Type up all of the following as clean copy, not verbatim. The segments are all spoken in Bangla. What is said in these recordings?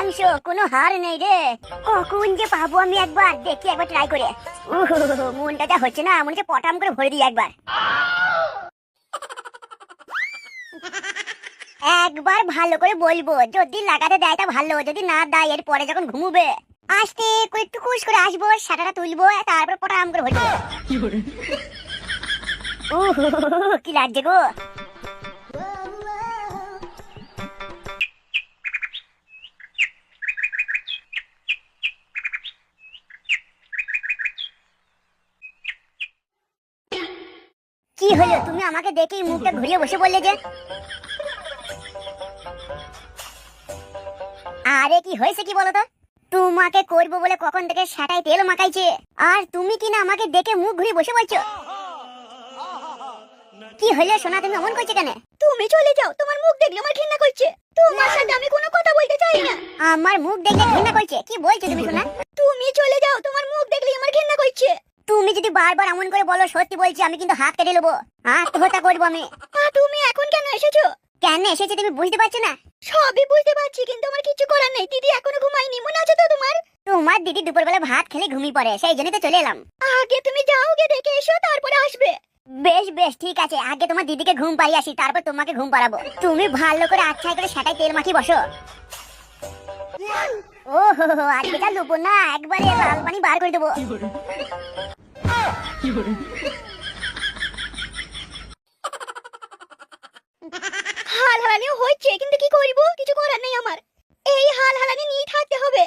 মাংস, কোনো হার নেই রে। কখন যে পাবো আমি একবার দেখি, একবার ট্রাই করে। মনটা যা হচ্ছে না, মনে হচ্ছে পটাম করে ভরে দিই একবার। একবার ভালো করে বলবো, যদি লাগাতে দেয় তা ভালো, যদি না দেয় এর পরে যখন ঘুমোবে আসতে একটু খুশ করে আসবো, সাটাটা তুলবো, তারপর পটাম করে ভরে দেবো। কি লাগছে গো। কি হলো, তুমি আমাকে দেখেই মুখটা ঘুরিয়ে বসে বললে যে? আরে কি হয়েছে কি বলো তো? তোমাকে করবো বলে কখন থেকে সেটাই তেল মাখাইছে, আর তুমি কি না আমাকে দেখে মুখ ঘুরিয়ে বসে বলছো? কি হলো সোনা, তুমি অমন করছো কেন? তুমি চলে যাও, তোমার মুখ দেখলে আমার ঘৃণা করছে। তোমার সাথে আমি কোনো কথা বলতে চাই না। আমার মুখ দেখলে ঘৃণা করছে? কি বলছো তুমি সোনা? তুমি চলে যাও, তোমার মুখ দেখলে আমার ঘৃণা করছে। তুমি যদি বারবার এমন করে বলো, সত্যি বলছি, আমি কিন্তু হাত কেটে নেবো, আত্মহত্যা করবো আমি। তুমি এখন কেন এসেছো? কেন এসেছে তুমি বুঝতে পারছো না? সবই বুঝতে পারছি, কিন্তু আমার কিছু করার নেই। দিদি এখনো ঘুমায়নি, মনে আছে তো তোমার? তোমার দিদি দুপুরবেলা ভাত খেলে ঘুমিয়ে পড়ে, সেই জন্য তো চলে এলাম। আগে তুমি যাও, গে দেখে এসো, তারপরে আসবে। বেশ বেশ ঠিক আছে, আগে তোমার দিদিকে ঘুম পাড়িয়ে আসি, তারপর তোমাকে ঘুম পাড়াবো। তুমি ভালো করে আচ্ছা করে সেটাই তেল মাখি বসো। ও হো হো, আজকে যা লুবো না, একবারে লাল পানি বার করে দেবো। হাল হালানি হচ্ছে, কিন্তু কি করব, কিছু করার নেই আমার। এই হাল হালানি নিয়ে থাকতে হবে।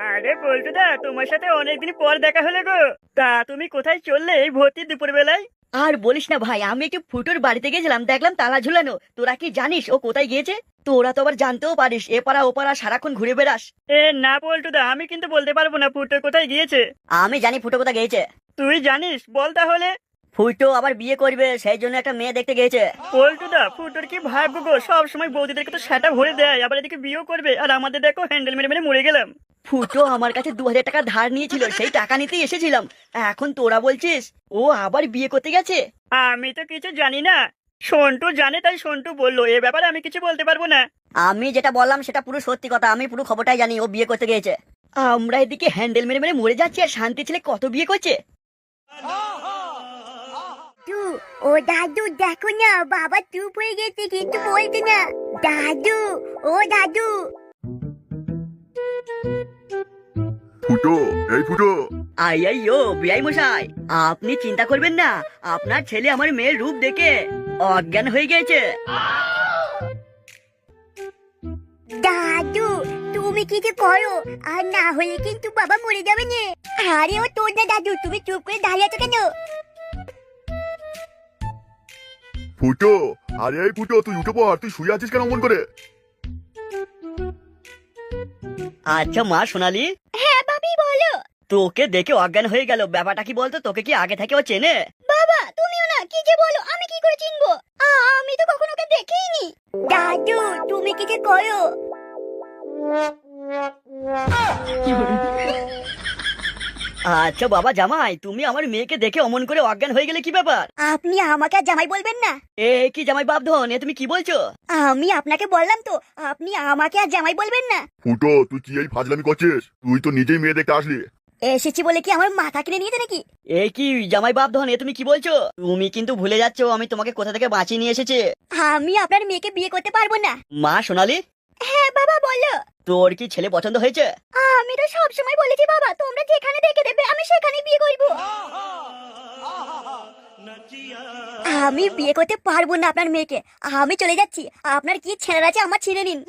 আরে পল্টুদা, তোমার সাথে অনেকদিন পর দেখা হলো গো। তা তুমি কোথায় চললে এই ভর্তি দুপুর বেলায়? আর বলিস না ভাই, আমি একটু ফুটোর বাড়িতে গেছিলাম, দেখলাম তালা ঝুলানো। তোরা কি জানিস ও কোথায় গিয়েছে? তোরা তো আবার জানতেও পারিস, এ পাড়া ও পাড়া সারাক্ষণ ঘুরে বেড়াস। না পল্টুদা, আমি কিন্তু বলতে পারবো না ফুটো কোথায় গিয়েছে। আমি জানি ফুটো কোথায় গিয়েছে। তুই জানিস, বল তাহলে। ফুটো আবার বিয়ে করবে, সেই জন্য একটা মেয়ে দেখতে গিয়েছে। পল্টুদা, ফুটোর কি ভাগ্য গো, সব সময় বৌদিদেরকে তো সেটা ভরে দেয়, আবার এদিকে বিয়েও করবে, আর আমাদের দেখো হ্যান্ডেল মেরে মেরে মরে গেলাম। ফুটো আমার কাছে 2000 টাকা ধার নিয়েছিল, সেই টাকা নিতেই এসেছিলাম। এখন তোরা বলছিস ও আবার বিয়ে করতে গেছে? আমি তো কিছু জানি না, সন্টু জানে, তাই সন্টু বললো, এ ব্যাপারে আমি কিছু বলতে পারবো না। আমি যেটা বললাম সেটা পুরো সত্যি কথা, আমি পুরো খবরটাই জানি, ও বিয়ে করতে গিয়েছে। আমরা এদিকে হ্যান্ডেল মেরে মেরে মরে যাচ্ছি, আর শান্তি ছেলে কত বিয়ে করছে। ও দাদু দেখো না, বাবা চুপ হয়ে গেছে, কিন্তু বলছে না। দাদু, ও দাদু। ফুটো, এই ফুটো। আই আই ও বিআই মশাই, আপনি চিন্তা করবেন না, আপনার ছেলে আমার মেয়ের রূপ দেখে অজ্ঞান হয়ে গেছে। দাদু তুমি কিছু করো, আর না হলে কিন্তু বাবা মরে যাবে নে। আরে ও তোর না দাদু, তুমি চুপ করে দাঁড়িয়ে আছো কেন? ফুটো, আরে এই ফুটো, তুই উঠে পড়, তুই শুয়ে আছিস কেন মন করে? আচ্ছা মা সোনালি, হ্যাঁ বাবি বলো। তোকে দেখে অজ্ঞান হয়ে গেল, ব্যাপারটা কি বলতো? তোকে কি আগে থেকে ও চেনে? বাবা তুমিও না, কি যে বলো, আমি কি করে চিনবো? আমি তো কখনো ওকে দেখিনি। দাদু তুমি কিছু করো। আচ্ছা বাবা জামাই, তুমি আমার মেয়েকে দেখে অমন করে অজ্ঞান হয়ে গেলে কি ব্যাপার? আপনি আমাকে আর জামাই বলবেন না। এ কি জামাই বাপধন, এ তুমি কি বলছো? আমি আপনাকে বললাম তো, আপনি আমাকে আর জামাই বলবেন না। ফুটো, তুই কি এই ফাজলামি করছিস? তুই তো নিজেই মেয়ে দেখতে আসলি। এসেছি বলে কি আমার মাথা কিনে নিয়েছে নাকি? এ কি জামাই বাপধন, এ তুমি কি বলছো? তুমি কিন্তু ভুলে যাচ্ছ আমি তোমাকে কোথা থেকে বাঁচিয়ে নিয়ে এসেছি। আমি আপনার মেয়েকে বিয়ে করতে পারবো না। মা সোনালি, হ্যাঁ বাবা বলো। তোর কি ছেলে পছন্দ হয়েছে? আমি তো সব সময় বলেছি বাবা, তোমরা যেখানে দেখে দেবে আমি সেখানে বিয়ে করব। আমি বিয়ে করতে পারবো না আপনার মেয়েকে, আমি চলে যাচ্ছি। আপনার কি ছেলেরা আছে আমার ছেড়ে নিন।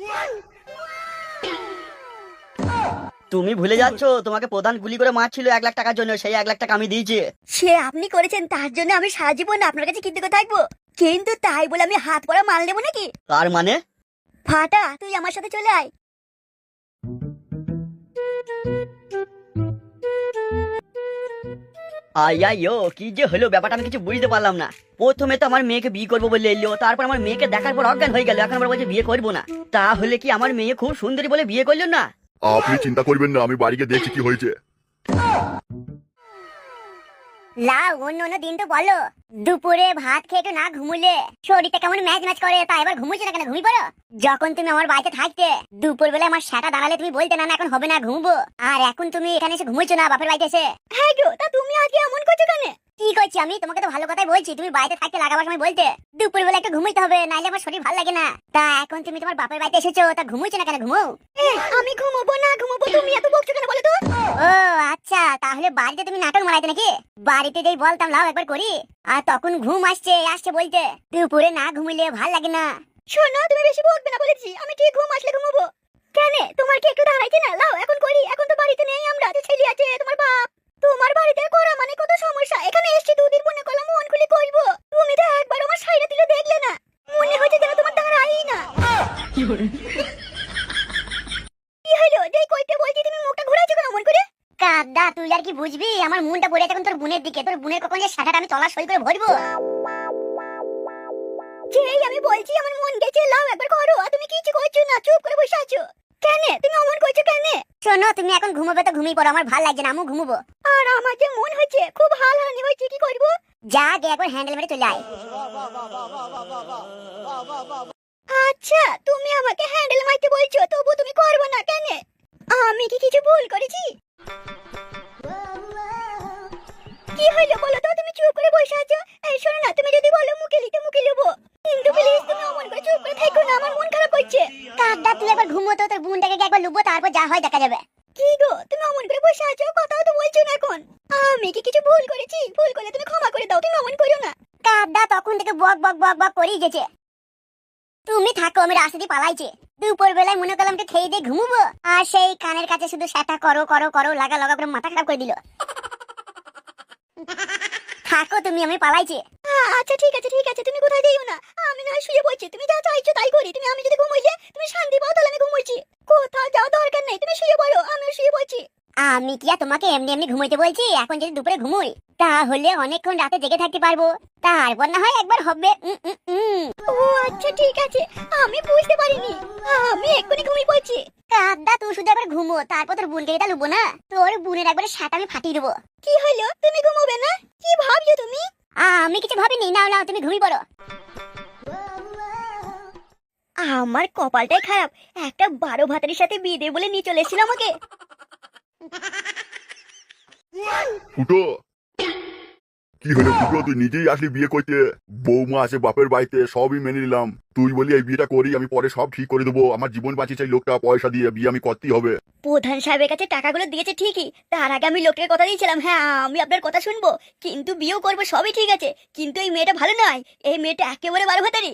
তুমি ভুলে যাচ্ছ তোমাকে প্রধান গুলি করে মারছিল 1 লাখ টাকার জন্য, সেই 1 লাখ টাকা আমি দিয়েছি। সে আপনি করেছেন, তার জন্য আমি সারা জীবন আপনার কাছে কৃতজ্ঞ থাকবো, কিন্তু তাই বলে আমি হাত পড়া মাল নেবো নাকি? তার মানে? ফাটা তুই আমার সাথে চলে আয়। আই আই ও কি যে হলো ব্যাপারটা আমি কিছু বুঝতে পারলাম না। প্রথমে তো আমার মেয়েকে বিয়ে করবো বলে এলো, তারপর আমার মেয়েকে দেখার পর অজ্ঞান হয়ে গেল, এখন আবার বলছে বিয়ে করবো না। তাহলে কি আমার মেয়ে খুব সুন্দরী বলে বিয়ে করলো না? আপনি চিন্তা করবেন না, আমি বাড়ি গিয়ে দেখছি কি হয়েছে। লাউ অন্য অন্য দিন তো বলো দুপুরে ভাত খেয়ে একটু না ঘুমুলে শরীরটা কেমন ম্যাচ ম্যাচ করে, তা এবার ঘুমুচ্ছে না কেন? ঘুমিয়ে পড়ো। যখন তুমি আমার বাড়িতে থাকতে দুপুর বেলা আমার সাটা দাঁড়ালে তুমি বলতে না না এখন হবে না ঘুমবো, আর এখন তুমি এখানে এসে ঘুমোচ্ছ না বাপের বাড়িতে এসে। হ্যাঁ গো, তা তুমি আজকে এমন করছো কেন? কি করছি আমি? তোমাকে তো ভালো কথাই বলছি, তুমি বাড়িতে থাকতে লাগাবার সময় বলতে দুপুর বেলা একটু ঘুমাইতে হবে, নাইলে আমার শরীর ভালো লাগে না। তা এখন তুমি তোমার বাপের বাড়িতে এসেছো, তা ঘুমোচ্ছ না কেন? ঘুমো। আমি ঘুমোবো না ঘুমোবো, তুমি এত বকছো কেন বলো তো? ও আচ্ছা, তাহলে বাড়িতে তুমি নাটক মারাইতে নাকি? বাড়িতে যেই বলতাম লাও একবার করি, আর তখন ঘুম আসছে আসছে বলতে দুপুরে না ঘুমিলে ভাল লাগে না। শোনো, তুমি বেশি বকবে না বলেছি, আমি ঠিক ঘুম আসলে ঘুমোবো। কেন তোমার কি একটু দাঁড়াইছে না? লাও এখন করি, এখন তো বাড়িতে নেই আমরা, যে ছেলে আছে তোমার বাপ। তোমার বাড়িতে করা মানে কত সমস্যা, এখানে এসছি দুদিন মনে করলাম মন খুলে করবো, তুমি তো একবার আমার সাইডে দিলে দেখলে না, মনে হচ্ছে যেন তোমার দাঁড়াই না। কি হলো যেই কইতে বলছি তুমি মুখটা ঘুরাইছো কেন মন করে? কাদা তুই আর কি বুঝবি, আমার মনটা পড়ে আছে এখন তোর বোনের দিকে, তোর বোনের কখন যে সাটাটা আমি তলা সই করে ভরবো। যেই আমি বলছি আমার মন গেছে, লাও একবার করো, আর তুমি কিছু করছো না, চুপ করে বসে আছো কেন? তুমি অমন করছো কেন? শোনো, তুমি এখন ঘুমোবে তো ঘুমিয়ে পড়ো, আমার ভাল লাগছে না, আমিও ঘুমোবো। আর আমার যে মন হচ্ছে খুব হালহানি হচ্ছে, কি করবো? যা গে একবার হ্যান্ডেল মেরে চলে আয়। আচ্ছা, তুমি আমাকে হ্যান্ডেল মারতে বলছো, তবু তুমি করবে না কেন? আমি কি কিছু ভুল করেছি? কি হইলো বলো তো? তুমি চুপ করে বসে আছো। এই শোনো না, তুমি যদি বলো মুখে লিখতে মুখে নেবো, কিন্তু প্লিজ তুমি অমন করে চুপ করে থাকো না, আমার মন খারাপ করছে। কাদা তুই একবার ঘুমো তো, তোর বোনটাকে একবার লুবো, তারপর যা হয় দেখা যাবে। কি গো, তুমি অমন করে বসে আছো, কথাও তো বলছো না এখন। আমি কি কিছু ভুল করেছি? ভুল করলে তুমি ক্ষমা করে দাও, তুমি অমন করো না। কাদা তখন থেকে বক বক বক বক করেই গেছে। তুমি থাকো, আমি রাস্তা দিয়ে পালাইছি। দুপুর বেলায় মনে করলাম তো খেয়ে দিয়ে ঘুমবো, আর সেই কানের কাছে শুধু সেটা করো করো করো লাগা লাগা করে মাথা খারাপ করে দিল। থাকো তুমি, আমি পালাইছি। আচ্ছা ঠিক আছে ঠিক আছে, তুমি কোথায় যাইও না, আমি না শুয়ে পড়ছি, তুমি যা চাইছো তাই করি। তুমি আমি যদি ঘুমোইলে তুমি শান্তি পাও, তাহলে আমি ঘুমোইছি। কোথাও যাও দরকার নেই, তুমি শুয়ে পড়ো, আমিও শুয়ে পড়ছি। আমি কি আর তোমাকে এমনি এমনি ঘুমাইতে বলছি? এখন যদি দুপুরে ঘুমোই তাহলে অনেকক্ষণ রাতে জেগে থাকতে পারবো, তারপর না হয় একবার হবে। ও আচ্ছা ঠিক আছে, আমি বুঝতে পারিনি, আমি এক্ষুনি ঘুমিয়ে পড়ছি। কাদা তুই শুধু একবার ঘুমো, তারপর তোর বোনকে এটা লুবো না, তোর বোনের একবার সাটা আমি ফাটিয়ে দেবো। কি হলো, তুমি ঘুমোবে না? কি ভাবছো তুমি? আমি কিছু ভাবিনি, নাও নাও তুমি ঘুমিয়ে পড়ো। আমার কপালটাই খারাপ, একটা 12 ভাতারির সাথে বিয়ে দেবে বলে নিয়ে চলে এসেছিল আমাকে। ফুটো, কি হলো ফুটো? তুই নিজেই আসলি বিয়ে করতে, বৌমা আছে বাপের বাড়িতে, সবই মেনে নিলাম। তুই বলি এই বিয়েটা করি, আমি পরে সব ঠিক করে দেবো, আমার জীবন বাঁচিয়ে চাই লোকটা, পয়সা দিয়ে বিয়ে আমি করতেই হবে। প্রধান সাহেবের কাছে টাকাগুলো দিয়েছে ঠিকই, তার আগে আমি লোকটাকে কথা দিয়েছিলাম হ্যাঁ আমি আপনার কথা শুনবো, কিন্তু বিয়েও করবো, সবই ঠিক আছে, কিন্তু এই মেয়েটা ভালো নয়, এই মেয়েটা একেবারে 12 ভাতারি।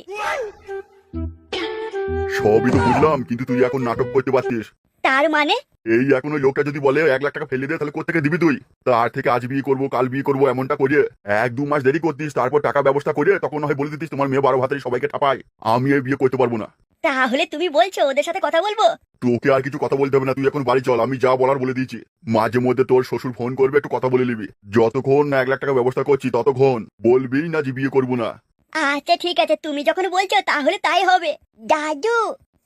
সবই তো বুঝলাম, কিন্তু তুই এখন নাটক করতে পারতিস। তার মানে? এই এখন ওই লোকটা যদি বলে 1 লাখ টাকা ফেলে দে, তাহলে কোথেকে দিবি তুই? তার থেকে আজ বিয়ে করবো কাল বিয়ে করবো এমনটা করে 1-2 মাস দেরি করতিস, তারপর টাকা ব্যবস্থা করে তখন হয় বলে দিতিস তোমার মেয়ে 12 ভাতারি সবাইকে ঠাপায়। আমি এই বিয়ে করতে পারবো না। তাহলে তুমি বলছো ওদের সাথে কথা বলবো? তোকে আর কিছু কথা বলতে হবে না, তুই এখন বাড়ি চল, আমি যা বলার বলে দিয়েছি। মাঝে মধ্যে তোর শ্বশুর ফোন করবে, একটু কথা বলে নিবি। যতক্ষণ না 1 লাখ টাকা ব্যবস্থা করছি ততক্ষণ বলবি না যে বিয়ে করবো না। আচ্ছা ঠিক আছে, তুমি যখন বলছো তাহলে তাই হবে। দাদু,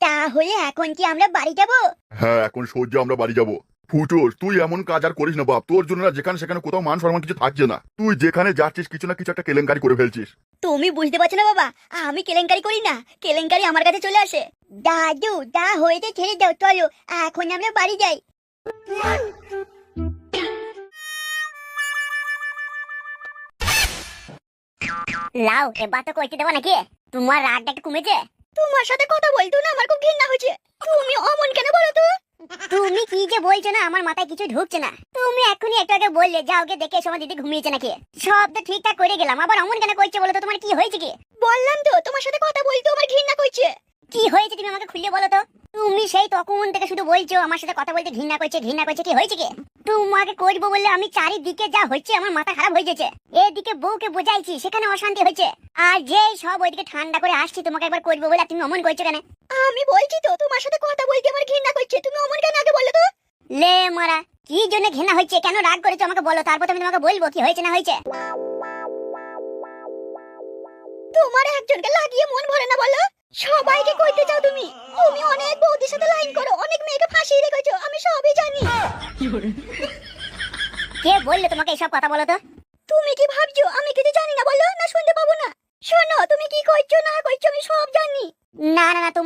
তাহলে এখন কি আমরা বাড়ি যাবো? হ্যাঁ, এখন সোজা আমরা বাড়ি যাবো। ফুটোস, তুই এমন কাজ আর করিস না বাপ, তোর জন্য না যেখানে সেখানে কোথাও মান সম্মান কিছু থাকছে না। তুই যেখানে যাচ্ছিস কিছু না কিছু একটা কেলেঙ্কারি করে ফেলছিস। তুমি বুঝতে পারছো না বাবা, আমি কেলেঙ্কারি করি না, কেলেঙ্কারি আমার কাছে চলে আসে। দাদু যা হয়েছে ছেড়ে দাও, চলো এখন আমরা বাড়ি যাই। লাও এবার তো কইতে দেবো নাকি? তোমার রাগটা একটু কমেছে? তোমার সাথে কথা বলতো না আমার খুব ঘৃণা হচ্ছে, তুমি অমন কেন বলো তো? তুমি কি যে বলছো না, আমার মাথায় কিছু ঢুকছে না। তুমি এখনই একটু আগে বললে যা ওকে দেখে সময় দিদি ঘুমিয়েছে নাকি, সব তো ঠিকঠাক করে গেলাম, আবার অমন কেন করছে বলো তো? তোমার কি হয়েছে কি? বললাম তো তোমার সাথে কথা বলতো আমার ঘৃণা করছে। কি হয়েছে তুমি আমাকে খুলে বলো তো? তুমি সেই তখন থেকে শুধু বলছো আমার সাথে কথা বলতে ঘৃণা করছে ঘৃণা করছে, কি হয়েছে কি? তোমাকে করবো বললে আমি চারিদিকে যা হচ্ছে আমার মাথা খারাপ হয়ে যাচ্ছে। এদিকে বউকে বোঝাইছি সেখানে অশান্তি হচ্ছে, আর যে সব ওইদিকে ঠান্ডা করে আসছি তোমাকে একবার করবো বলে, তুমি অমন করছো কেন? আমি বলছি তো তোমার সাথে কথা বলতে আমার ঘৃণা করছে, তুমি অমন কেন আগে বলো তো? লে মারা, কি জন্য ঘৃণা হচ্ছে, কেন রাগ করেছো আমাকে বলো, তারপর আমি তোমাকে বলবো কি হয়েছে না হয়েছে। তোমার একজনকে লাগিয়ে মন ভরে না বলো, সবাইকে কইতে চাও তুমি। তুমি অনেক বৌদির সাথে লাইন করো, অনেক মেয়েকে ফাঁসিয়ে রেখেছো, আমি সবই জানি। কে বললে তোমাকে এইসব কথা বলো তো? তুমি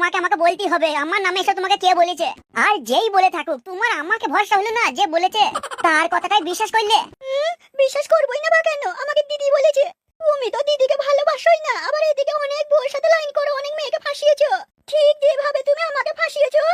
তোমাকে আমাকে বলতেই হবে আমার নামে এসব তোমাকে কে বলেছে। আর যেই বলে থাকুক তোমার আমাকে ভরসা হলো না যে বলেছে তার কথাটাই বিশ্বাস করলে। বিশ্বাস করবোই না বা কেন, আমাকে দিদি বলেছে। তুমি তো দিদিকে ভালোবাসোই না, আবার এদিকে অনেক বউর সাথে লাইন করে অনেক মেয়েকে ফাঁসিয়েছো। ঠিক যেভাবে তুমি আমাকে ফাঁসিয়েছো।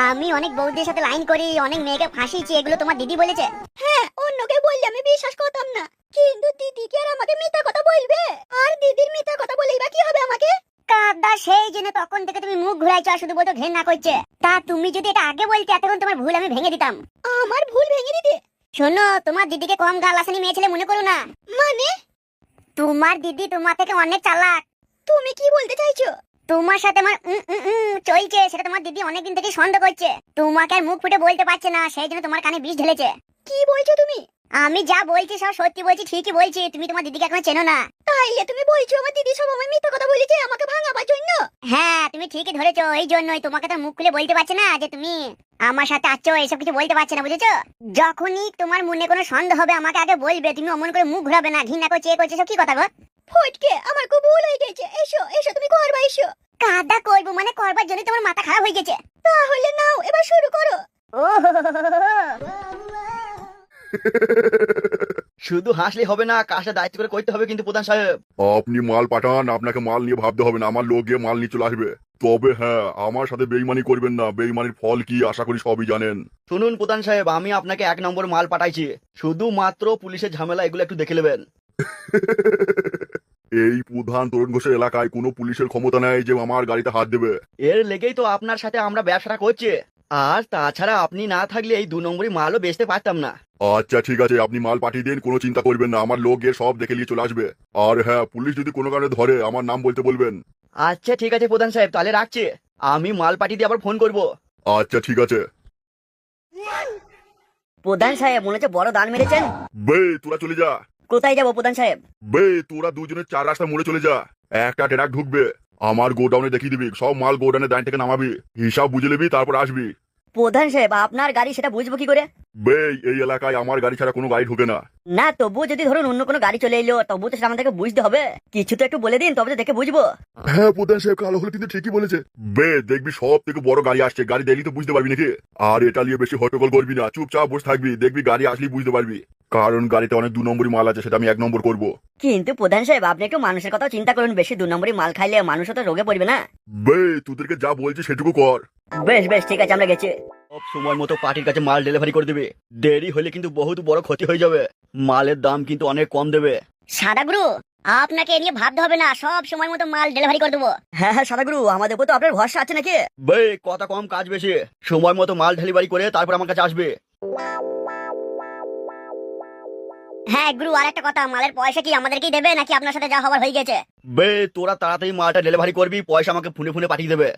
আমি অনেক বউদের সাথে লাইন করি, অনেক মেয়েকে ফাঁসিয়েছি, এগুলো তোমার দিদি বলেছে? হ্যাঁ, অন্যকে বললে আমি বিশ্বাস করতাম না, কিন্তু দিদি কি আর আমাকে মিথ্যা কথা বলবে? আর দিদির মিথ্যা কথা বলেই বা কি হবে আমাকে? কাদা সেই জন্য তখন থেকে তুমি মুখ ঘুরাইছো আর শুধু বলতো ঘেন্না করছে। তা তুমি যদি এটা আগে বলতে এতক্ষণ তোমার ভুল আমি ভেঙে দিতাম। আমার ভুল ভেঙে দিতে? শোনো, তোমার দিদিকে কম গাল আসেনি মেয়ে ছেলে মনে করো না। মানে? তোমার দিদি তোমার থেকে অনেক চালাক। তুমি কি বলতে চাইছো? তোমার সাথে আমার চলছে সেটা তোমার দিদি অনেকদিন থেকে সন্দেহ করছে। তোমাকে আর মুখ ফুটে বলতে পারছে না, সেই জন্য তোমার কানে বিষ ঢেলেছে। কি বলছো তুমি? আমি যা বলছি সব সত্যি বলছি, ঠিকই বলছি। তুমি তোমার দিদিকে এখনো চেনো না। তাইলে তুমি বলছো আমার দিদি সব আমায় মিথ্যা কথা বলেছে আমাকে ভাঙাবার জন্য? হ্যাঁ, তুমি ঠিকই ধরেছো। এই জন্যই তোমাকে তো মুখ খুলে বলতে পারছে না যে তুমি আমার সাথে আছো, এসব কিছু বলতে পারছে না, বুঝেছো? যখনই তোমার মনে কোনো সন্দেহ হবে আমাকে আগে বলবে। তুমি অমন করে মুখ ঘুরাবে না, ঘৃণা করছে করছে, সব কি কথা গো? ফটকে, আমার খুব ভুল হয়ে গেছে। এসো এসো, তুমি করবা এসো। কাদা করবো মানে করবার জন্য তোমার মাথা খারাপ হয়ে গেছে। তাহলে নাও এবার শুরু করো। ও শুধু হাসলে হবে না, কাজটা দায়িত্ব করে করতে হবে কিন্তু প্রধান সাহেব। আপনি মাল পাঠান, আপনাকে মাল নিয়ে ভাবতে হবে না, আমার লোক গিয়ে মাল নিয়ে চলে আসবে। তবে হ্যাঁ, আমার সাথে বেইমানি করবেন না, বেইমানির ফল কি আশা করি সবই জানেন। শুনুন প্রধান সাহেব, আমি আপনাকে 1 নম্বর মাল পাঠাইছি, শুধুমাত্র পুলিশের ঝামেলা এগুলো একটু দেখে নেবেন। এই প্রধান তরুণ ঘোষের এলাকায় কোনো পুলিশের ক্ষমতা নেই যে আমার গাড়িতে হাত দেবে। এর লেগেই তো আপনার সাথে আমরা ব্যবসাটা করছি। আর তাছাড়া আপনি না থাকলে এই 2 নম্বরই মালও বেচতে পারতাম না। আচ্ছা ঠিক আছে, আপনি মাল পাঠিয়ে দিন, কোনো চিন্তা করবেন না, আমার লোক গিয়ে সব দেখে নিয়ে চলে আসবে। আর হ্যাঁ, পুলিশ যদি কোনো কারণে ধরে আমার নাম বলতে বলবেন। আচ্ছা ঠিক আছে প্রধান সাহেব, তাহলে রাখছি। আমি মাল পাঠিয়ে দিয়ে আবার ফোন করব। আচ্ছা ঠিক আছে। প্রধান সাহেব মনে হচ্ছে বড় দান মেরেছেন। বে তোরা চলে যা। কোথায় যাবো প্রধান সাহেব? বে তোরা দুজনে 4 রাস্তা মোড়ে চলে যা, একটা ট্রাক ঢুকবে, আমার গোডাউনে দেখিয়ে দিবি, সব মাল গোডাউনে দাঁড়িয়ে থেকে নামাবি, হিসাব বুঝে নিবি, তারপর আসবি। প্রধান সাহেব আপনার গাড়ি সেটা বুঝবো কি করে? বে এই এলাকায় আমার গাড়ি ছাড়া কোনো গাড়ি ঢুকে না। না তবুও যদি ধরুন অন্য কোনো গাড়ি চলে এলো, তবুও তো সেটা আমাদেরকে বুঝতে হবে। কিছু তো একটু বলে দিন, তবে তো দেখে বুঝবো। হ্যাঁ প্রধান সাহেব, কালো হলে কিন্তু ঠিকই বলেছে। বে দেখবি সব থেকে বড় গাড়ি আসছে, গাড়ি দেখলি তো বুঝতে পারবি নাকি। আর এটা নিয়ে বেশি হট্টগোল করবি না, চুপচাপ বসে থাকবি, দেখবি গাড়ি আসলেই বুঝতে পারবি। কারণ গাড়িতে অনেক 2 নম্বরই মাল আছে, সেটা আমি 1 নম্বর করবো। কিন্তু প্রধান সাহেব আপনি একটু মানুষের কথাও চিন্তা করুন, বেশি 2 নম্বরই মাল খাইলে মানুষও তো রোগে পড়বে না। বে তোদেরকে যা বলছি সেটুকু কর। বেশ বেশ ঠিক আছে, আমরা গেছি। সব সময় মতো পার্টির কাছে মাল ডেলিভারি করে দেবে, দেরি হলে কিন্তু বহুত বড় ক্ষতি হয়ে যাবে। মালের দাম কিন্তু অনেক কম দেবে। সাদাগুরু, আপনাকে এ নিয়ে ভাবতে হবে না, সব সময় মতো মাল ডেলিভারি করে দেবো। হ্যাঁ হ্যাঁ সাদাগুরু, আমাদের উপর তো আপনার ভরসা আছে নাকি? বে কথা কম কাজ বেশি, সময় মতো মাল ডেলিভারি করে তারপর আমার কাছে আসবে। হ্যাঁ গুরু, আর একটা কথা, মালের পয়সা কি আমাদেরকেই দেবে নাকি আপনার সাথে যা হবার হয়ে গেছে? বে তোরা তাড়াতাড়ি মালটা ডেলিভারি করবি, পয়সা আমাকে ফোনে ফোনে পাঠিয়ে দেবে।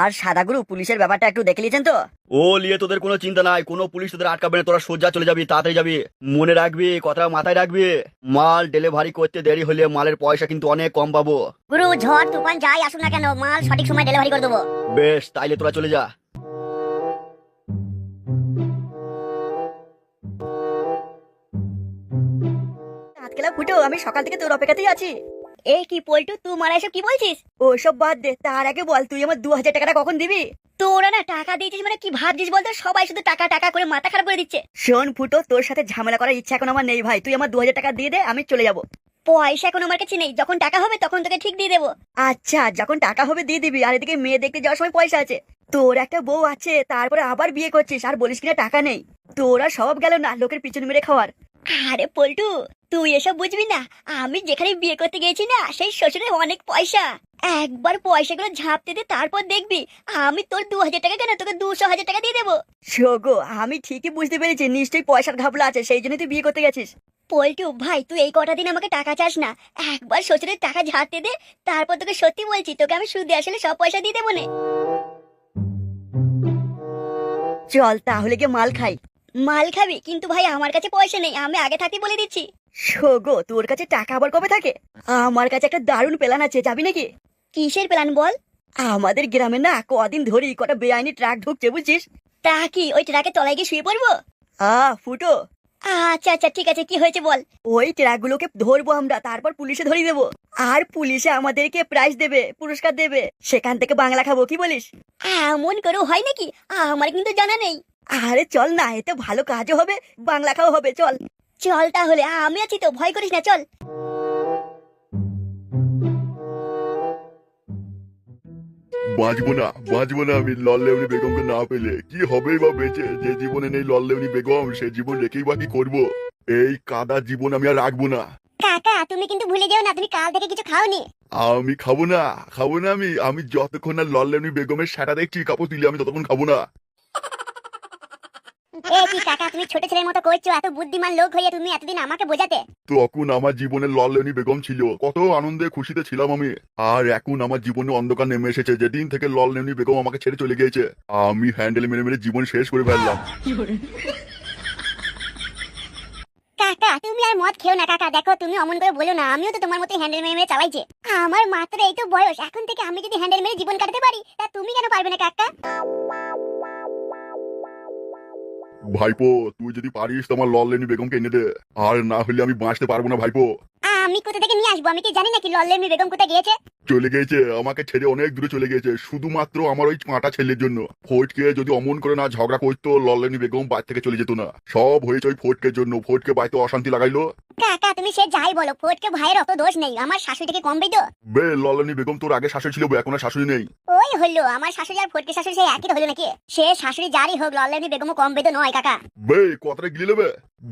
আর সাদাগুরু পুলিশের ব্যাপারটা একটু দেখে নিয়েছেন তো? ও নিয়ে তোদের কোনো চিন্তা নাই, কোনো পুলিশ তোদের আটকাবে না, তোরা সোজা চলে যাবি, তাড়াতাড়ি যাবি। মনে রাখবি, কথাটা মাথায় রাখবি, মাল ডেলিভারি করতে দেরি হলে মালের পয়সা কিন্তু অনেক কম পাবো। গুরু, ঝড় তুফান যাই আসুক না কেন, মাল সঠিক সময় ডেলিভারি করে দেবো। বেশ তাইলে তোরা চলে যা। ফুটো, আমি সকাল থেকে তোর অপেক্ষাতেই আছি। এই কি পল্টু, তুই মারা এসব কি বলছিস? ও সব বাদ দে, তার আগে বল তুই আমার 2000 টাকাটা কখন দিবি? তোরা না টাকা দিয়েছিস মানে কি ভাবছিস বলতো? সবাই শুধু টাকা টাকা করে মাথা খারাপ করে দিচ্ছে। শোন ফুটো, তোর সাথে ঝামেলা করার ইচ্ছা এখন আমার নেই ভাই, তুই আমার 2000 টাকা দিয়ে দে, আমি চলে যাব। পয়সা এখন আমার কাছে নেই, যখন টাকা হবে তখন তোকে ঠিক দিয়ে দেবো। আচ্ছা যখন টাকা হবে দিয়ে দিবি, আর এদিকে মেয়ে দেখতে যাওয়ার সময় পয়সা আছে। তোর একটা বউ আছে, তারপরে আবার বিয়ে করছিস আর বলিস কিনা টাকা নেই। তোরা সব গেল না লোকের পিছনে মেরে খাওয়ার। আরে পল্টু, তুই এসব বুঝবি না। আমি যেখানে বিয়ে করতে গেছি না, সেই শ্বশুরের অনেক পয়সা। একবার পয়সাগুলো ঝাপতে দে, তারপর দেখবি আমি তোর 2000 টাকা কেন, তোকে 200,000 টাকা দিয়ে দেবো। শোগো, আমি ঠিকই বুঝতে পেরেছি নিশ্চয়ই পয়সার ঘাপলা আছে, সেই জন্য তুই বিয়ে করতে গেছিস। পল্টু ভাই, তুই এই কটা দিন আমাকে টাকা চাস না, একবার শ্বশুরের টাকা ঝাড়তে দে, তারপর তোকে সত্যি বলছি, তোকে আমি সুদে আসলে সব পয়সা দিয়ে দেবো নে। চল তাহলে গিয়ে মাল খাই। মাল খাবি? কিন্তু ভাই আমার কাছে পয়সা নেই, আমি আগে থাকতে বলে দিচ্ছি। শোগো, তোর কাছে টাকা আবার কবে থাকে? আমার কাছে একটা দারুণ প্ল্যান আছে, যাবি নাকি? কিসের প্ল্যান বল? আমাদের গ্রামে না কদিন ধরেই কটা বেআইনি ট্রাক ঢুকছে বুঝছিস। তা কি ওই ট্রাকে তলায় গিয়ে শুয়ে পড়বো? ফুটো, আচ্ছা আচ্ছা ঠিক আছে, কি হয়েছে বল। ওই ট্রাকগুলোকে ধরবো আমরা, তারপর পুলিশে ধরিয়ে দেবো, আর পুলিশে আমাদেরকে প্রাইজ দেবে, পুরস্কার দেবে, সেখান থেকে বাংলা খাবো, কি বলিস? এমন করেও হয় নাকি? আমার কিন্তু জানা নেই। আরে চল না, এতে ভালো কাজও হবে, বাংলা খাওয়া হবে, চল। চল তাহলে, আমি আছি তো, ভয় করিস না, চল। বাঁচবো না আমি লল্লেউনি বেগমকে না পেলে। কি হবেই বা বেঁচে, যে জীবনে নেই লল্লেউনি বেগম সে জীবন রেখেই বা কি করবো? এই কাদা জীবন আমি আর রাখবো না। কাকা তুমি কিন্তু ভুলে যেও না, তুমি কাল থেকে কিছু খাওনি। আমি খাবো না আমি যতক্ষণ না লল্লেউনি বেগমের সেটা দেখছি কাপড় তুলি আমি ততক্ষণ খাবো না। এ কি কাকা, তুমি ছোট ছেলের মতো করছো? এত বুদ্ধিমান লোক হয়ে তুমি এতদিন আমাকে বোঝাতে। তখন আমার জীবনে লল্লেউনি বেগম ছিল, কত আনন্দে খুশিতে ছিলাম আমি। আর এখন আমার জীবনে অন্ধকার নেমে এসেছে, যেদিন থেকে লল্লেউনি বেগম আমাকে ছেড়ে চলে গিয়েছে। আমি হ্যান্ডেল মেরে মেরে জীবন শেষ করে ফেললাম। কাকা তুমি আর মদ খেও না কাকা, দেখো তুমি অমন করে বলো না, আমিও তো তোমার মতো হ্যান্ডেল মেরে মেরে চালাইছে। আমার মাত্র এই তো বয়স, এখন থেকে আমি যদি হ্যান্ডেল মেরে জীবন কাটাতে পারি, তা তুমি কেন পারবে না কাকা? ভাইপো তুই যদি পারিস তো আমার লল্লেউনি বেগমকে এনে দে, আর না হলে আমি বাঁচতে পারবো না ভাইপো। আমি কোথা থেকে নিয়ে আসবো? আমি কি জানি নাকি লল্লেমি বেগম কোথায় গিয়েছে? চলে গিয়েছে, আমাকে ছেড়ে অনেক দূরে চলে গিয়েছে, শুধুমাত্র আমার ওই পাঁটা ছেলের জন্য। ফটকে যদি অমন করে না ঝগড়া করতো, লল্লেউনি বেগম বাড়ি থেকে চলে যেত না। সব হয়েছে ওই ফটকের জন্য, ফটকে বাড়িতে অশান্তি লাগাইলো। কাকা তুমি সে যাই বলো, ফটকে ভাইয়ের অত দোষ নেই, আমার শাশুড়িকে কমবেই তো। বে লল্লেউনি বেগম তোর আগে শাশুড়ি ছিল, এখন আর শাশুড়ি নেই। ওই হলো আমার শাশুড়ি আর ফটকে শাশুড়ি সেই একই তো হলো নাকি? সে শাশুড়ি যারই হোক, লল্লেমি বেগমও কমবে তো নয় কাকা। বে কথাটা গিলে নেবে,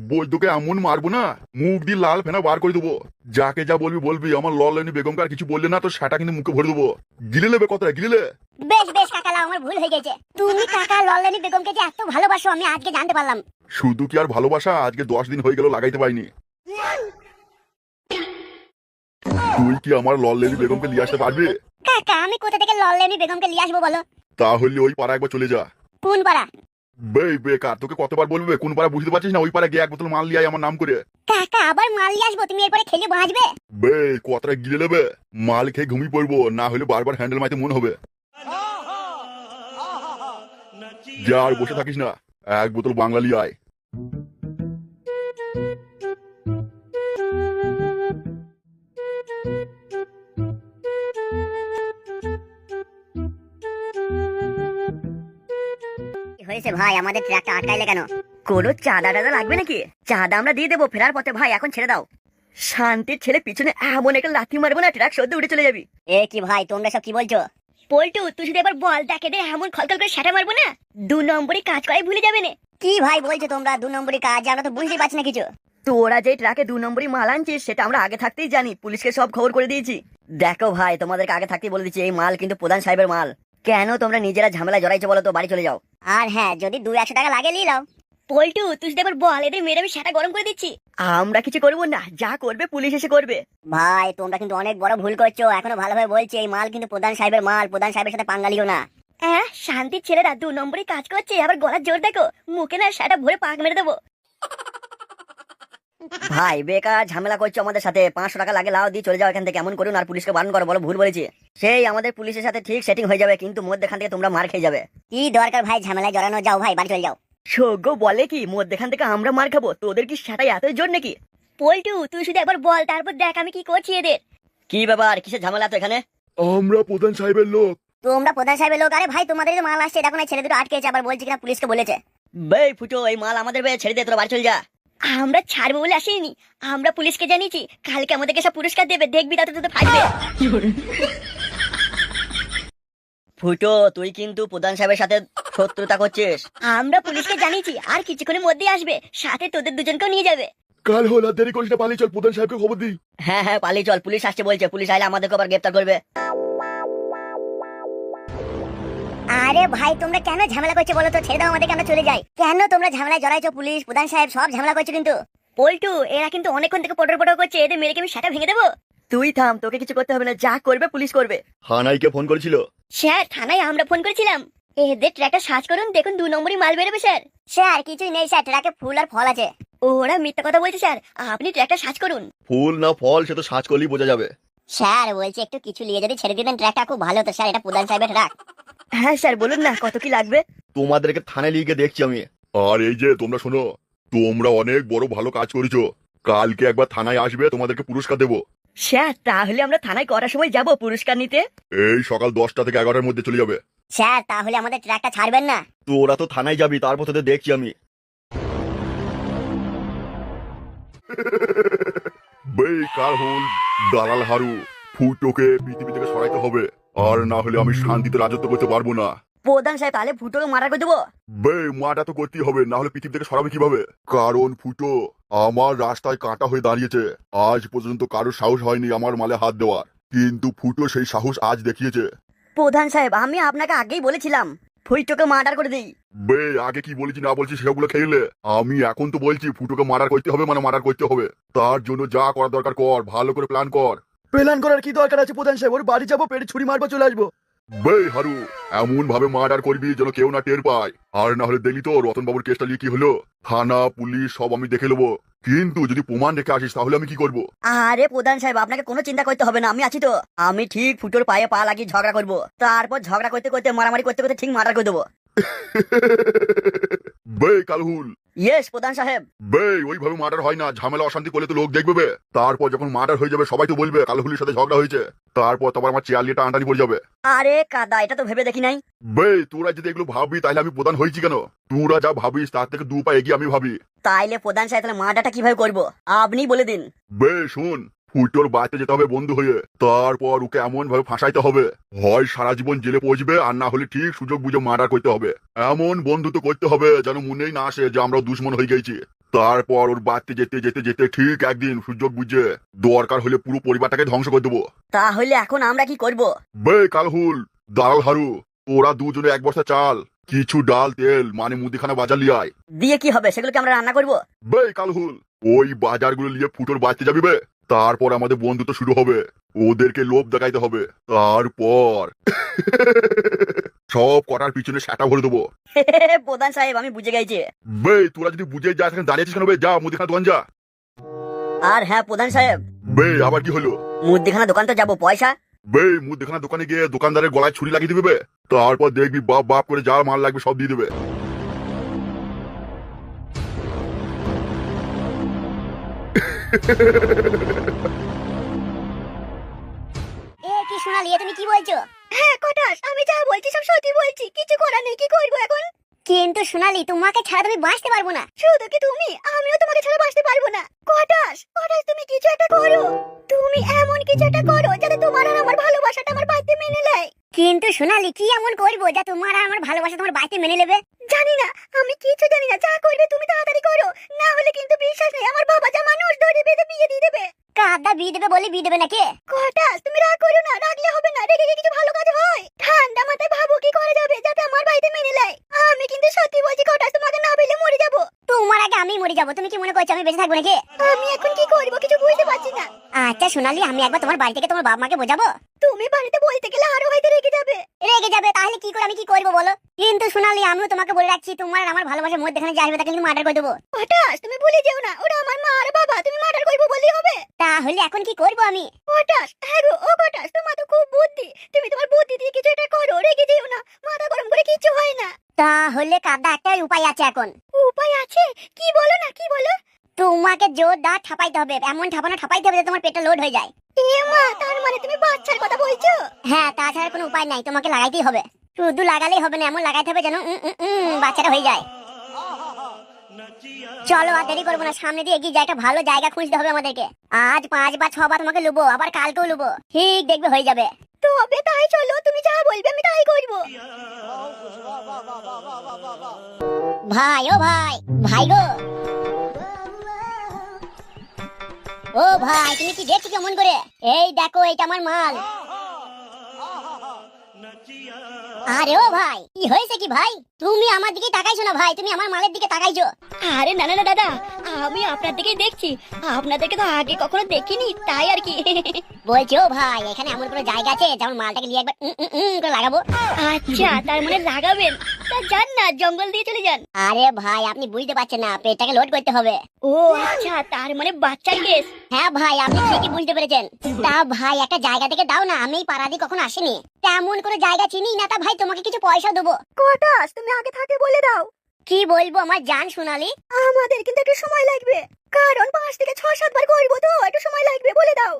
বৈদ্যকে এমন মারবো না, মুখ দিয়ে লাল ফেনা বার করে দেবো। যাকে যা বলবি বলবি, আমার লল্লেউনি বেগমকে আর কিছু বললে না তো সেটা কিন্তু মুখে ভরে দেবো। গিলে নেবে কথাটা, গিলে। বেশ বেশ কাকা, লাও, আমার ভুল হয়ে গেছে। তুমি কাকা লল্লেমি বেগমকে যে এত ভালোবাসো আমি আজকে জানতে পারলাম। শুধু কি আর ভালোবাসা, আজকে 10 দিন হয়ে গেল লাগাইতে পারিনি। তুই কি আমার লল্লেউনি বেগমকে নিয়ে আসতে পারবি? কাকা আমি কোথা থেকে লল্লেমি বেগমকে নিয়ে আসবো বলো? তাহলে ওই পাড়া একবার চলে যা। কোন পাড়া? বেকার, তোকে কতবার বলবে, কোন পাড়া বুঝতে পারছিস না? ওই পাড়া গিয়ে এক বোতল মাল লিয়ে আয় আমার নাম করে। কাকা আবার মাল নিয়ে আসবো? তুমি এরপরে খেলে বাঁচবে? কথাটা গিলে নেবে, মাল খেয়ে ঘুমিয়ে পড়বো, না হলে বারবার হ্যান্ডেল মাইতে মন হবে। যা আর বসে থাকিস না, এক বোতল বাংলা লিয়ে আয়। কি হয়েছে ভাই, আমাদের ট্রাকটা আটকাইলে কেন? কোনো চাঁদা টাদা লাগবে নাকি? চাঁদা আমরা দিয়ে দেবো ফেরার পথে, ভাই এখন ছেড়ে দাও। শান্তির ছেলে, পিছনে এমন একটা লাথি মারবো না, ট্রাক সদ্য উঠে চলে যাবি। এ কি ভাই তোমরা সব কি বলছো? পল্টু তুই শুধু এবার বল, তাকে দে এমন খলখল করে সেটা মারবো না, 2 নম্বরই কাজ করাই ভুলে যাবে না। কি ভাই বলছো তোমরা 2 নম্বরই কাজ? আমরা তো বুঝতেই পারছি না কিছু। তোরা যে ট্রাকে 2 নম্বরই মাল আনছিস সেটা আমরা আগে থাকতেই জানি, পুলিশকে সব খবর করে দিয়েছি। দেখো ভাই, তোমাদেরকে আগে থাকতেই বলে দিচ্ছি, এই মাল কিন্তু প্রধান সাহেবের মাল। কেন তোমরা নিজেরা ঝামেলায় জড়াইছো বলো তো? বাড়ি চলে যাও। আর হ্যাঁ, যদি 200 টাকা লাগে নিয়ে নাও। পল্টু তুই শুধু এবার বল, এদের মেরে আমি সেটা গরম করে দিচ্ছি। আমরা কিছু করবো না, যা করবে পুলিশ এসে করবে। ভাই তোমরা কিন্তু অনেক বড় ভুল করছো, এখনো ভালোভাবে বলছি এই মাল কিন্তু প্রধান সাহেবের মাল, প্রধান সাহেবের সাথে পাঙ্গা লিও না। হ্যাঁ, শান্তির ছেলেরা 2 নম্বরই কাজ করছে, আবার গলার জোর দেখো, মুখে না সেটা ভরে পাক মেরে দেবো। ভাই বেকার ঝামেলা করছো আমাদের সাথে, 500 টাকা লাগে লাও, দিয়ে চলে যাও এখান থেকে। কেমন করুন, আর পুলিশকে বারণ করো, বলো ভুল বলেছি। সেই আমাদের পুলিশের সাথে ঠিক সেটিং হয়ে যাবে, কিন্তু মধ্যেখান থেকে তোমরা মার খেয়ে যাবে। কি দরকার ভাই ঝামেলায় জড়ানো? যাও ভাই বাড়ি চলে যাও। সৌগ্য বলে কি মধ্যেখান থেকে আমরা মার খাবো? তোদের কি সেটাই এতই জোর নাকি? পল্টু তুই শুধু একবার বল, তারপর দেখ আমি কি করছি এদের। কি ব্যাপার, কিসের ঝামেলা তো এখানে? আমরা প্রধান সাহেবের লোক। তোমরা প্রধান সাহেবের লোক? আরে ভাই তোমাদের যে মাল আসছে দেখো না, ছেলে দুটো আটকেছে, আবার বলছি কিনা পুলিশকে বলেছে। বেই ফুটো, এই মাল আমাদের বেয়ে ছেড়ে দে, তোরা বাড়ি চল যা। আমরা ছাড়বো বলে আসিনি, আমরা পুলিশকে জানিয়েছি, কালকে আমাদেরকে সব পুরস্কার দেবে, দেখবি তাতে তোদের ফাটবে। ফুটো তুই কিন্তু প্রধান সাহেবের সাথে শত্রুতা করছিস। আমরা পুলিশকে জানিয়েছি, আর কিছুক্ষণের মধ্যেই আসবে, সাথে তোদের দুজনকেও নিয়ে যাবে। কাল হল আর দেরি করিস না, পালিয়ে চল, প্রধান সাহেবকে খবর দিই। হ্যাঁ হ্যাঁ পালিয়ে চল, পুলিশ আসছে বলছে, পুলিশ আইলে আমাদেরকে আবার গ্রেফতার করবে। আরে ভাই তোমরা কেন ঝামেলা করছো বলো তো? ছেড়ে দাও আমাদেরকে, আমরা চলে যাই। কেন তোমরা ঝামেলায় জড়াইছো? পুলিশ প্রধান সাহেব সব ঝামেলা করছো কিন্তু। পল্টু এরা কিন্তু অনেকক্ষণ থেকে পটর পটর করছে, এদের মেরে আমি সেটা ভেঙে দেবো। তুই থাম, তোকে কিছু করতে হবে না, যা করবে পুলিশ করবে। থানাইকে ফোন করেছিল? স্যার থানায় আমরা ফোন করেছিলাম, এদের ট্র্যাকটা সার্চ করুন, দেখুন 2 নম্বরই মাল বেরোবে স্যার। স্যার কিছুই নেই স্যার, ট্রাকে ফুল আর ফল আছে। ওরা মিথ্যা কথা বলছে স্যার, আপনি ট্র্যাকটা সার্চ করুন। ফুল না ফল সে তো সার্চ করলেই বোঝা যাবে। স্যার বলছি একটু কিছু নিয়ে যদি ছেড়ে দিতেন ট্রাকটা খুব ভালো হতো স্যার, এটা প্রধান সাহেবের ট্রাক। হ্যাঁ স্যার বলুন না, কত কি লাগবে? তোমাদেরকে থানায় লিখে দেখছি আমি। আর এই যে তোমরা শোনো, তোমরা অনেক বড় ভালো কাজ করেছো। কালকে একবার থানায় আসবে, তোমাদেরকে পুরস্কার দেবো। স্যার তাহলে আমরা থানায় কটার সময় যাব পুরস্কার নিতে? এই সকাল 10টা থেকে 11টার মধ্যে চলে যাবে। স্যার তাহলে আমাদের ট্রাকটা ছাড়বেন না? তোরা তো থানায় যাবি, তারপর তোদের দেখছি আমি। বেকার হল দালাল হারু, ফুটোকে পৃথিবী থেকে সরাইতে হবে, আর না হলে আমি শান্তিতে রাজত্ব করতে পারবো না। প্রধান সাহেব তাহলে ফুটোকে মারা করে দেবো? মাটা তো করতেই হবে, না হলে পৃথিবী থেকে সরাবে কিভাবে? কারণ ফুটো আমার রাস্তায় কাঁটা হয়ে দাঁড়িয়েছে। আজ পর্যন্ত কারো সাহস হয়নি আমার মালে হাত দেওয়ার, কিন্তু ফুটো সেই সাহস আজ দেখিয়েছে। প্রধান সাহেব আমি আপনাকে আগেই বলেছিলাম ফুটোকে মার্ডার করে দিই। আগে কি বলেছি না বলছি সেগুলো খেলে, আমি এখন তো বলছি ফুটোকে মার্ডার করতে হবে, মানে মার্ডার করতে হবে। তার জন্য যা করার দরকার কর, ভালো করে প্ল্যান কর। প্ল্যান করার কি দরকার আছে প্রধান সাহেব? ওর বাড়ি যাবো, পেটে ছুরি মারবো, চলে আসবো। হারু এমন ভাবে মার্ডার করবি যেন কেউ না টের পায়, আর না হলে দেখলি তো রতন বাবুর কেসটা নিয়ে কি হলো। থানা পুলিশ সব আমি দেখে নেবো, কিন্তু যদি প্রমাণ রেখে আসিস তাহলে আমি কি করবো? আরে প্রধান সাহেব আপনাকে কোনো চিন্তা করতে হবে না, আমি আছি তো। আমি ঠিক ফুটোর পায়ে পা লাগিয়ে ঝগড়া করবো, তারপর ঝগড়া করতে করতে মারামারি করতে করতে ঠিক মার্ডার করে দেবো। কালহুল। ইয়েস প্রধান সাহেব। ওইভাবে মার্ডার হয় না, ঝামেলা অশান্তি করলে তো লোক দেখবে। তারপর যখন মার্ডার হয়ে যাবে সবাই তো বলবে কালহুলির সাথে ঝগড়া হয়েছে, তারপর তোমার আমার চেয়ার নিয়ে টানাটানি পড়ে যাবে। আরে কাদা এটা তো ভেবে দেখি নাই। তোরা যদি এগুলো ভাবি তাহলে আমি প্রধান হয়েছি কেন? তোরা যা ভাবিস তার থেকে 2 পা এগিয়ে আমি ভাবি। তাইলে প্রধান সাহেব তাহলে মার্ডারটা কিভাবে করবো আপনি বলে দিন। শুন, ফুটোর বাড়িতে যেতে হবে বন্ধু হয়ে, তারপর ওকে এমন ভাবে ফাঁসাইতে হবে, হয় সারা জীবন জেলে পৌঁছবে, আর না হলে ঠিক সুযোগ বুঝে মার্ডার করতে হবে। এমন বন্ধুত্ব করতে হবে যেন মনেই না আসে যে আমরা দুশ্মন হয়ে গেছি। তারপর ওর বাড়িতে যেতে যেতে যেতে ঠিক একদিন সুযোগ বুঝে দরকার হলে পুরো পরিবারটাকে ধ্বংস করে দেবো। তাহলে এখন আমরা কি করব? কালহুল দালাল হারু, ওরা দুজনে 1 বস্তা চাল, কিছু ডাল তেল মানে মুদিখানা বাজার লিয়ে আয়। দিয়ে কি হবে? সেগুলোকে আমরা রান্না করবো? কালহুল ওই বাজারগুলো নিয়ে ফুটোর বাড়িতে যাবি তারপর আমাদের বন্ধুত্ব শুরু হবে, ওদেরকে লোভ দেখাইতে হবে, তারপর সব কটার পিছনে সেটা ভরে দেবো। প্রধান সাহেব আমি বুঝে গেছি। তোরা যদি বুঝে যাস দাঁড়িয়েছিস কেন? যা মুদিখানা দোকান যা। আর হ্যাঁ প্রধান সাহেব। আবার কি হলো? মুদিখানা দোকান তো যাবো, পয়সা? মুদিখানা দোকানে গিয়ে দোকানদারের গলায় ছুরি লাগিয়ে দিবে, তারপর দেখবি বাপ বাপ করে যা মাল লাগবে সব দিয়ে দেবে। এ কি সোনালি, তুমি কি বলছো? হ্যাঁ কটাস, আমি যা বলছি সব সত্যি বলছি, কিছু করার নেই, কি করবো এখন? কিন্তু সোনালি তোমাকে ছাড়া তুমি বাঁচতে পারবো না। শুধু কি তুমি, আমিও তোমাকে ছাড়া বাঁচতে পারবো না। কটাস কটাস তুমি কিছু একটা করো, তুমি এমন কিছু একটা করো যাতে তোমার আর আমার ভালোবাসাটা আমার বাড়িতে মেনে নেয়। কিন্তু সোনালি কি এমন করবো যা তোমার আর আমার ভালোবাসা তোমার বাড়িতে মেনে নেবে? জানি না, আমি কিছু জানি না, যা করবে তুমি তাড়াতাড়ি করো, না হলে কিন্তু বিশ্বাস নেই আমার বাবা যা মানুষ ধরে বেঁধে বিয়ে দিয়ে দেবে। কাদা বিয়ে দেবে বলে বিয়ে দেবে নাকি? কটাস তুমি রাগ করো না, রাগলে হবে না, রেগে কিছু ভালো কাজ হয়। ঠান্ডা মাথায় ভাবো কি করা যাবে যাতে আমার বাড়িতে মেনে নেয়। আমি কিন্তু সত্যি বলছি কটাস, তোমাকে না পেলে মরে যাবো। তোমার আগে আমি মরে যাবো, তুমি কি মনে করছো আমি বেঁচে থাকবো নাকি? আমি এখন কি করবো কিছু বুঝতে পারছি না। আচ্ছা সোনালি, আমি একবার তোমার বাড়ি থেকে তোমার বাবা মাকে বোঝাবো। তুমি বাড়িতে বলতে গেলে আরো হয়তো রেগে যাবে। রেগে যাবে তাহলে কি করে, আমি কি করবো বলো? কিন্তু সোনালি আমিও তোমাকে বলে রাখছি, তোমার আর আমার ভালোবাসার মধ্যখানে যা আসবে তাকে কিন্তু মার্ডার করে দেবো। হঠাৎ তুমি ভুলে যেও না, ওরা আমার মা আর বাবা, তুমি মার্ডার করবো বললেই হবে। তাহলে এখন কি করবো আমি? হঠাৎ হ্যাঁ গো, ও হঠাৎ তোমার তো খুব বুদ্ধি, তুমি তোমার বুদ্ধি দিয়ে কিছু একটা করো, রেগে যেও না, মাথা গরম করে কিছু হয় না। তাহলে কাদা একটা উপায় আছে এখন। উপায় আছে? কি বলো না, কি বলো? তোমাকে জোরদার ঠাপাইতে হবে, এমন ঠাপানো ঠাপাইতে হবে যে তোমার পেটে লোড হয়ে যায়। এ মা, তার মানে তুমি বাচ্চার কথা বলছো? হ্যাঁ, তাছাড়া কোনো উপায় নাই, তোমাকে লাগাইতেই হবে। শুধু লাগালেই হবে না, এমন লাগাইতে হবে যেন বাচ্চাটা হয়ে যায়। চলো আর দেরি করবো না, সামনে দিয়ে এগিয়ে যাই, একটা ভালো জায়গা খুঁজতে হবে আমাদেরকে। আজ 5 বা 6 বার তোমাকে লুবো, আবার কালকেও লুবো, ঠিক দেখবে হয়ে যাবে। তবে তাই চলো, তুমি যা বলবে আমি তাই করবো। ভাই ও ভাই, ভাই গো, ও ভাই তুমি কি দেখছো কেমন করে? এই দেখো এটা আমার মাল। আরে ও ভাই, কি হয়েছে কি ভাই? তুমি আমার দিকে তাকাইছো না ভাই, তুমি আমার মালের দিকে তাকাইছো। আরে না না না দাদা, আমি আপনার দিকেই দেখছি, আপনাদেরকে তো আগে কখনো দেখিনি, তাই আর কি। বলছি ও ভাই, এখানে এমন কোনো জায়গা আছে যেমন মালটাকে নিয়ে একবার করে লাগাবো? আচ্ছা তার মানে লাগাবেন, তা যান না, জঙ্গল দিয়ে চলে যান। আরে ভাই আপনি বুঝতে পারছেন না, পেটটাকে লোড করতে হবে। ও আচ্ছা, তার মানে বাচ্চার কেস। হ্যাঁ ভাই আপনি ঠিকই বুঝতে পেরেছেন। তা ভাই একটা জায়গা থেকে দাও না, আমি এই পাড়া দিয়ে কখনো আসিনি, তেমন কোনো জায়গা চিনি না, তা ভাই তোমাকে কিছু পয়সা দেবো। কটাস তুমি আগে থাকে বলে দাও। কি বলবো আমার জান সোনালি, আমাদের কিন্তু একটু সময় লাগবে, কারণ 5 থেকে 6-7 বার করবো তো, একটু সময় লাগবে, বলে দাও।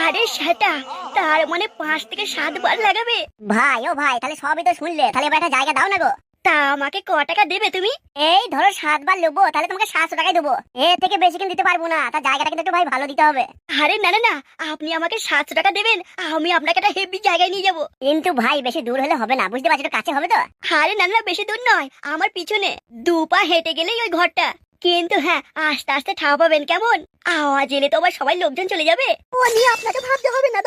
আরে সেটা তার মানে 5 থেকে 7 বার লাগাবে? ভাই ও ভাই, তাহলে সবই তো শুনলে, তাহলে এবার একটা জায়গা দাও না গো। তা আমাকে ক টাকা দেবে তুমি? এই ধরো 7 বার লোবো, তাহলে তোমাকে 700 টাকাই দেবো, এর থেকে বেশি কিন্তু দিতে পারবো না। তার জায়গাটা কিন্তু একটু ভাই ভালো দিতে হবে। আরে না না না, আপনি আমাকে 700 টাকা দেবেন, আমি আপনাকে একটা হেভি জায়গায় নিয়ে যাবো। কিন্তু ভাই বেশি দূর হলে হবে না, বুঝতে পারছো, একটু কাছে হবে তো। আরে না না, বেশি দূর নয়, আমার পিছনে 2 পা হেঁটে গেলেই ওই ঘরটা। কিন্তু হ্যাঁ, আস্তে আস্তে ঠাও পাবেন, কেমন? আওয়াজ এলে তো আবার সবাই লোকজন চলে যাবে। ও নিয়ে আপনাকে ভাবতে হবে না,